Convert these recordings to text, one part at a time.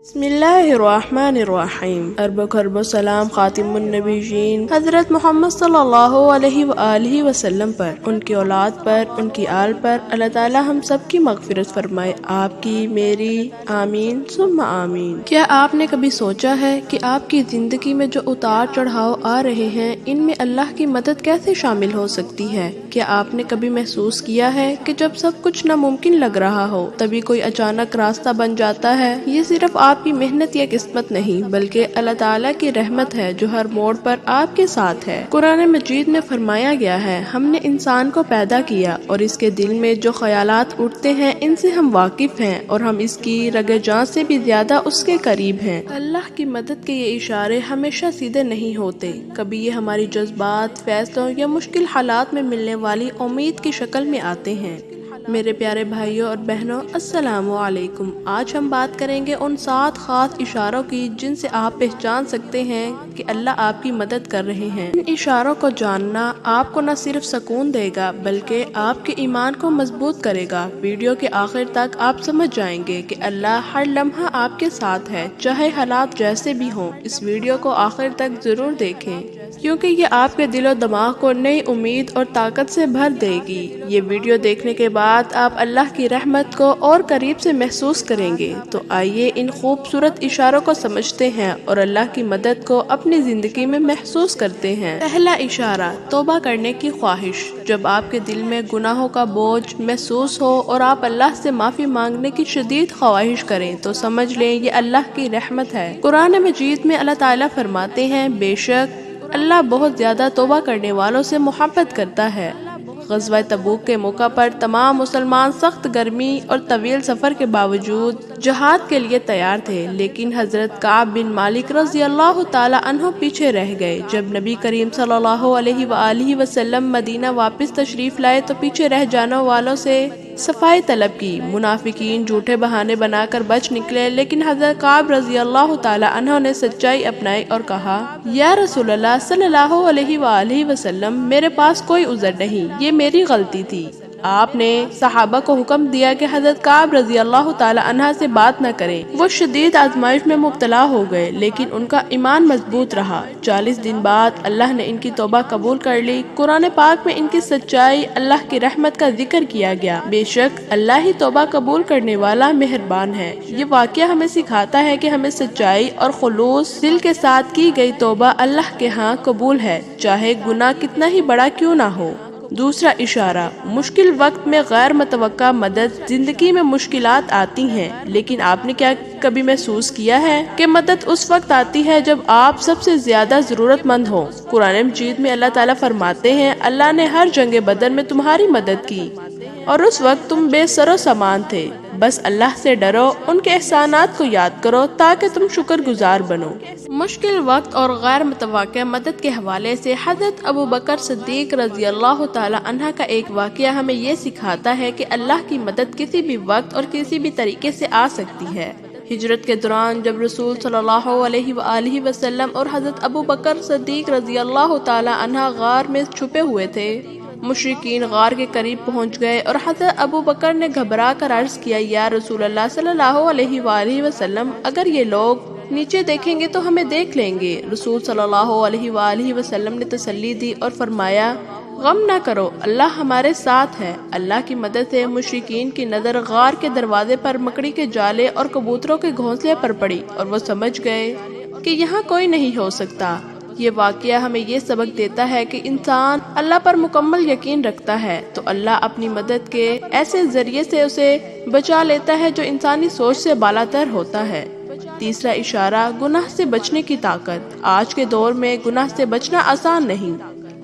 बिस्मिल्लाहिर्रहमानिर्रहीम। अरब खरब सलाम खातिमुन नबीयीन हजरत मोहम्मद सल्लल्लाहु अलैहि वआलिहि वसल्लम पर, उनकी औलाद पर, उनकी आल पर अल्लाह ताला हम सब की मगफिरत फरमाए। आपकी मेरी आमीन सुम्मा आमीन। क्या आपने कभी सोचा है कि आपकी जिंदगी में जो उतार चढ़ाव आ रहे हैं, इनमें अल्लाह की मदद कैसे शामिल हो सकती है? क्या आपने कभी महसूस किया है कि जब सब कुछ नामुमकिन लग रहा हो, तभी कोई अचानक रास्ता बन जाता है? ये सिर्फ आपकी मेहनत या किस्मत नहीं, बल्कि अल्लाह ताला की रहमत है जो हर मोड़ पर आपके साथ है। कुरान मजीद में फरमाया गया है, हमने इंसान को पैदा किया और इसके दिल में जो ख्यालात उठते हैं इनसे हम वाकिफ हैं और हम इसकी रगे जान से भी ज्यादा उसके करीब हैं। अल्लाह की मदद के ये इशारे हमेशा सीधे नहीं होते। कभी ये हमारी जज्बात, फैसलों या मुश्किल हालात में मिलने वाली उम्मीद की शक्ल में आते हैं। मेरे प्यारे भाइयों और बहनों, अस्सलामु अलैकुम। आज हम बात करेंगे उन 7 खास इशारों की जिनसे आप पहचान सकते हैं कि अल्लाह आपकी मदद कर रहे हैं। इन इशारों को जानना आपको न सिर्फ सुकून देगा बल्कि आपके ईमान को मजबूत करेगा। वीडियो के आखिर तक आप समझ जाएंगे कि अल्लाह हर लम्हा आपके साथ है, चाहे हालात जैसे भी हों। इस वीडियो को आखिर तक जरूर देखें क्योंकि ये आपके दिलो दिमाग को नई उम्मीद और ताकत से भर देगी। ये वीडियो देखने के बाद आप अल्लाह की रहमत को और करीब से महसूस करेंगे। तो आइए इन खूबसूरत इशारों को समझते हैं और अल्लाह की मदद को अपनी जिंदगी में महसूस करते हैं। पहला इशारा, तौबा करने की ख्वाहिश। जब आपके दिल में गुनाहों का बोझ महसूस हो और आप अल्लाह से माफी मांगने की शदीद ख्वाहिश करें तो समझ लें ये अल्लाह की रहमत है। कुरान मजीद में अल्लाह ताला फरमाते हैं, बेशक अल्लाह बहुत ज्यादा तौबा करने वालों से मोहब्बत करता है। ग़ज़वा तबूक के मौका पर तमाम मुसलमान सख्त गर्मी और तवील सफर के बावजूद जहाद के लिए तैयार थे, लेकिन हजरत काब बिन मालिक रज़ी अल्लाह ताला अन्हु पीछे रह गए। जब नबी करीम सल्लल्लाहु अलैहि वसल्लम मदीना वापस तशरीफ लाए तो पीछे रह जाने वालों से सफाई तलब की। मुनाफिकीन झूठे बहाने बनाकर बच निकले, लेकिन हजरत काब रज़ी अल्लाह ताला अन्हु ने सच्चाई अपनाई और कहा, या रसूलल्लाह सल्लल्लाहु अलैहि वसल्लम, मेरे पास कोई उज़र नहीं, ये मेरी गलती थी। आपने सहाबा को हुक्म दिया कि हजरत काब रज़ी अल्लाह ताला अन्हा से बात न करें। वो शदीद आजमाइश में मुब्तला हो गए, लेकिन उनका ईमान मजबूत रहा। 40 दिन बाद अल्लाह ने इनकी तौबा कबूल कर ली। कुरान पाक में इनकी सच्चाई, अल्लाह की रहमत का जिक्र किया गया। बेशक अल्लाह ही तौबा कबूल करने वाला मेहरबान है। ये वाक़या हमें सिखाता है कि हमें सच्चाई और खुलूस दिल के साथ की गई तौबा अल्लाह के यहाँ कबूल है, चाहे गुनाह कितना ही बड़ा क्यों ना हो। दूसरा इशारा, मुश्किल वक्त में गैर मुतवक्का मदद। जिंदगी में मुश्किलात आती हैं, लेकिन आपने क्या कभी महसूस किया है कि मदद उस वक्त आती है जब आप सबसे ज्यादा जरूरतमंद हो? कुरान मजीद में अल्लाह ताला फरमाते हैं, अल्लाह ने हर जंग बदर में तुम्हारी मदद की और उस वक्त तुम बेसरो सामान थे। बस अल्लाह से डरो, उनके एहसानात को याद करो ताकि तुम शुक्रगुजार बनो। मुश्किल वक्त और गैर मुतवक्का मदद के हवाले से हजरत अबू बकर सिद्दीक रज़ी अल्लाह ताला अन्हा का एक वाक़या हमें ये सिखाता है कि अल्लाह की मदद किसी भी वक्त और किसी भी तरीके से आ सकती है। हिजरत के दौरान जब रसूल सल्लल्लाहु अलैहि वसल्लम और हजरत अबू बकर सिद्दीक रज़ी अल्लाह ताला अन्हा गार में छुपे हुए थे, मुशरिकीन गार के करीब पहुंच गए और हज़रत अबू बकर ने घबरा कर अर्ज किया, या रसूलल्लाह सल्लल्लाहु अलैहि वसल्लम, अगर ये लोग नीचे देखेंगे तो हमें देख लेंगे। रसूल सल्लल्लाहु अलैहि वसल्लम ने तसल्ली दी और फरमाया, गम ना करो, अल्लाह हमारे साथ है। अल्लाह की मदद से मुशरिकीन की नजर गार के दरवाजे पर मकड़ी के जाले और कबूतरों के घोंसले पर पड़ी और वो समझ गए कि यहाँ कोई नहीं हो सकता। ये वाक़या हमें ये सबक देता है कि इंसान अल्लाह पर मुकम्मल यकीन रखता है तो अल्लाह अपनी मदद के ऐसे जरिए से उसे बचा लेता है जो इंसानी सोच से बालातर होता है। तीसरा इशारा, गुनाह से बचने की ताकत। आज के दौर में गुनाह से बचना आसान नहीं,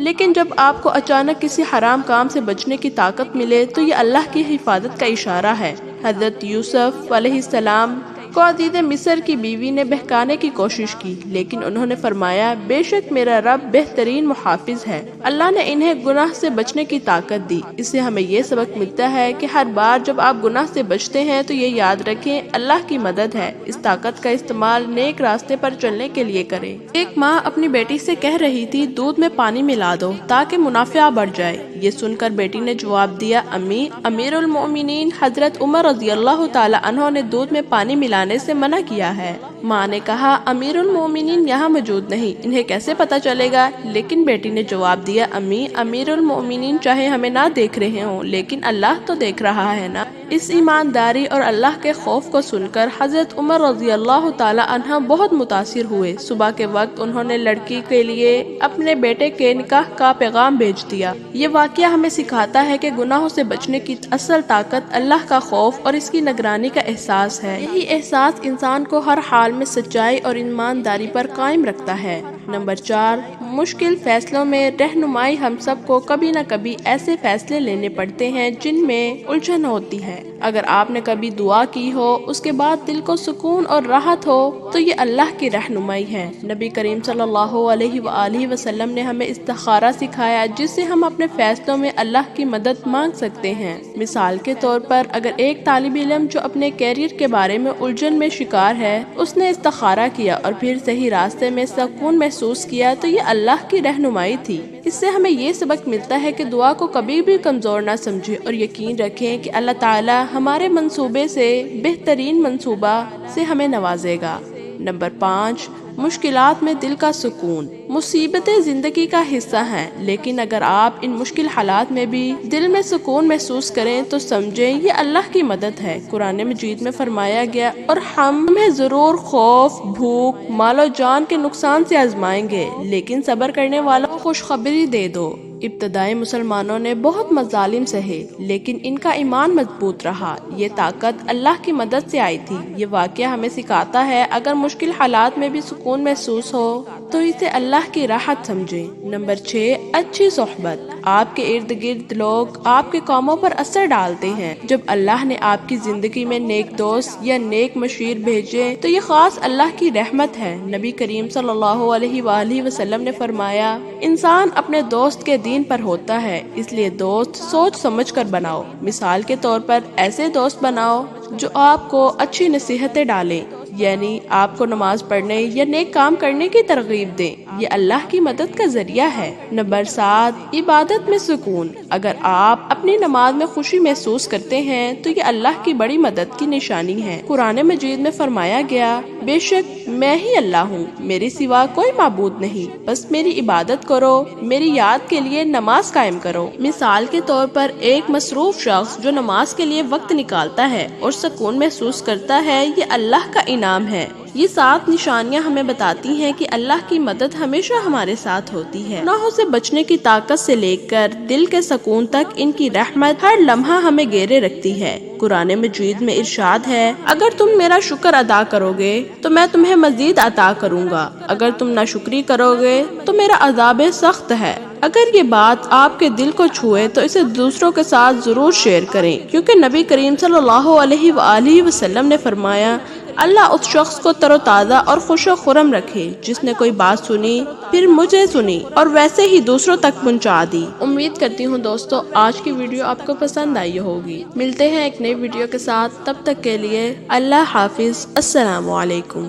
लेकिन जब आपको अचानक किसी हराम काम से बचने की ताकत मिले तो ये अल्लाह की हिफाजत का इशारा है। हजरत यूसुफ अलैहिस्सलाम को अजीज मिस्र की बीवी ने बहकाने की कोशिश की, लेकिन उन्होंने फरमाया, बेशक मेरा रब बेहतरीन मुहाफिज है। अल्लाह ने इन्हें गुनाह से बचने की ताकत दी। इससे हमें ये सबक मिलता है कि हर बार जब आप गुनाह से बचते हैं तो ये याद रखें, अल्लाह की मदद है। इस ताकत का इस्तेमाल नेक रास्ते पर चलने के लिए करें। एक माँ अपनी बेटी से कह रही थी, दूध में पानी मिला दो ताकि मुनाफा बढ़ जाए। یہ سن کر بیٹی نے جواب دیا، امی، امیر المومنین حضرت عمر رضی اللہ تعالی عنہ نے دودھ میں پانی ملانے سے منع کیا ہے۔ ماں نے کہا، امیر المومنین یہاں موجود نہیں، انہیں کیسے پتا چلے گا؟ لیکن بیٹی نے جواب دیا، امی، امیر المومنین چاہے ہمیں نہ دیکھ رہے ہوں لیکن اللہ تو دیکھ رہا ہے نا۔ اس ایمانداری اور اللہ کے خوف کو سن کر حضرت عمر رضی اللہ تعالی عنہ بہت متاثر ہوئے۔ صبح کے وقت انہوں نے لڑکی کے لیے اپنے بیٹے کے نکاح کا پیغام بھیج دیا۔ یہ واقعہ ہمیں سکھاتا ہے کہ گناہوں سے بچنے کی اصل طاقت اللہ کا خوف اور اس کی نگرانی کا احساس ہے۔ یہی احساس انسان کو ہر حال میں سچائی اور ایمانداری پر قائم رکھتا ہے۔ نمبر 4، مشکل فیصلوں میں رہنمائی۔ ہم سب کو کبھی نہ کبھی ایسے فیصلے لینے پڑتے ہیں جن میں الجھن ہوتی ہے۔ اگر آپ نے کبھی دعا کی ہو، اس کے بعد دل کو سکون اور راحت ہو تو یہ اللہ کی رہنمائی ہے۔ نبی کریم صلی اللہ علیہ وآلہ وسلم نے ہمیں استخارہ سکھایا، جس سے ہم اپنے فیصلوں میں اللہ کی مدد مانگ سکتے ہیں۔ مثال کے طور پر اگر ایک طالب علم جو اپنے کیریئر کے بارے میں الجھن میں شکار ہے، اس نے استخارہ کیا اور پھر صحیح راستے میں سکون محسوس کیا تو یہ اللہ کی رہنمائی تھی۔ اس سے ہمیں یہ سبق ملتا ہے کہ دعا کو کبھی بھی کمزور نہ سمجھیں اور یقین رکھیں کہ اللہ تعالی ہمارے منصوبے سے بہترین منصوبہ سے ہمیں نوازے گا۔ نمبر 5، مشکلات میں دل کا سکون۔ مصیبتیں زندگی کا حصہ ہیں، لیکن اگر آپ ان مشکل حالات میں بھی دل میں سکون محسوس کریں تو سمجھیں یہ اللہ کی مدد ہے۔ قرآن مجید میں فرمایا گیا، اور ہم تمہیں ضرور خوف، بھوک، مال و جان کے نقصان سے آزمائیں گے، لیکن صبر کرنے والوں کو خوشخبری دے دو۔ ابتدائی مسلمانوں نے بہت مظالم سہے، لیکن ان کا ایمان مضبوط رہا۔ یہ طاقت اللہ کی مدد سے آئی تھی۔ یہ واقعہ ہمیں سکھاتا ہے، اگر مشکل حالات میں بھی سکون محسوس ہو تو اسے اللہ کی راحت سمجھیں۔ نمبر 6، اچھی صحبت۔ آپ کے ارد گرد لوگ آپ کے کاموں پر اثر ڈالتے ہیں۔ جب اللہ نے آپ کی زندگی میں نیک دوست یا نیک مشیر بھیجے تو یہ خاص اللہ کی رحمت ہے۔ نبی کریم صلی اللہ علیہ وآلہ وسلم نے فرمایا، انسان اپنے دوست کے دین پر ہوتا ہے، اس لیے دوست سوچ سمجھ کر بناؤ۔ مثال کے طور پر ایسے دوست بناؤ جو آپ کو اچھی نصیحتیں ڈالیں، یعنی آپ کو نماز پڑھنے یا نیک کام کرنے کی ترغیب دیں۔ یہ اللہ کی مدد کا ذریعہ ہے۔ نمبر 7، عبادت میں سکون۔ اگر آپ اپنی نماز میں خوشی محسوس کرتے ہیں تو یہ اللہ کی بڑی مدد کی نشانی ہے۔ قرآن مجید میں فرمایا گیا، بے شک میں ہی اللہ ہوں، میرے سوا کوئی معبود نہیں، بس میری عبادت کرو، میری یاد کے لیے نماز قائم کرو۔ مثال کے طور پر ایک مصروف شخص جو نماز کے لیے وقت نکالتا ہے اور سکون محسوس کرتا ہے، یہ اللہ کا انعام ہے۔ یہ 7 نشانیاں ہمیں بتاتی ہیں کہ اللہ کی مدد ہمیشہ ہمارے ساتھ ہوتی ہے۔ گناہوں سے بچنے کی طاقت سے لے کر دل کے سکون تک ان کی رحمت ہر لمحہ ہمیں گھیرے رکھتی ہے۔ قرآن مجید میں ارشاد ہے، اگر تم میرا شکر ادا کرو گے تو میں تمہیں مزید عطا کروں گا، اگر تم ناشکری کرو گے تو میرا عذاب سخت ہے۔ اگر یہ بات آپ کے دل کو چھوئے تو اسے دوسروں کے ساتھ ضرور شیئر کریں، کیونکہ نبی کریم صلی اللہ علیہ وآلہ وسلم نے فرمایا، اللہ اس شخص کو تر و تازہ اور خوش و خرم رکھے جس نے کوئی بات سنی، پھر مجھے سنی اور ویسے ہی دوسروں تک پہنچا دی۔ امید کرتی ہوں دوستو آج کی ویڈیو آپ کو پسند آئی ہوگی۔ ملتے ہیں ایک نئی ویڈیو کے ساتھ، تب تک کے لیے اللہ حافظ، السلام علیکم۔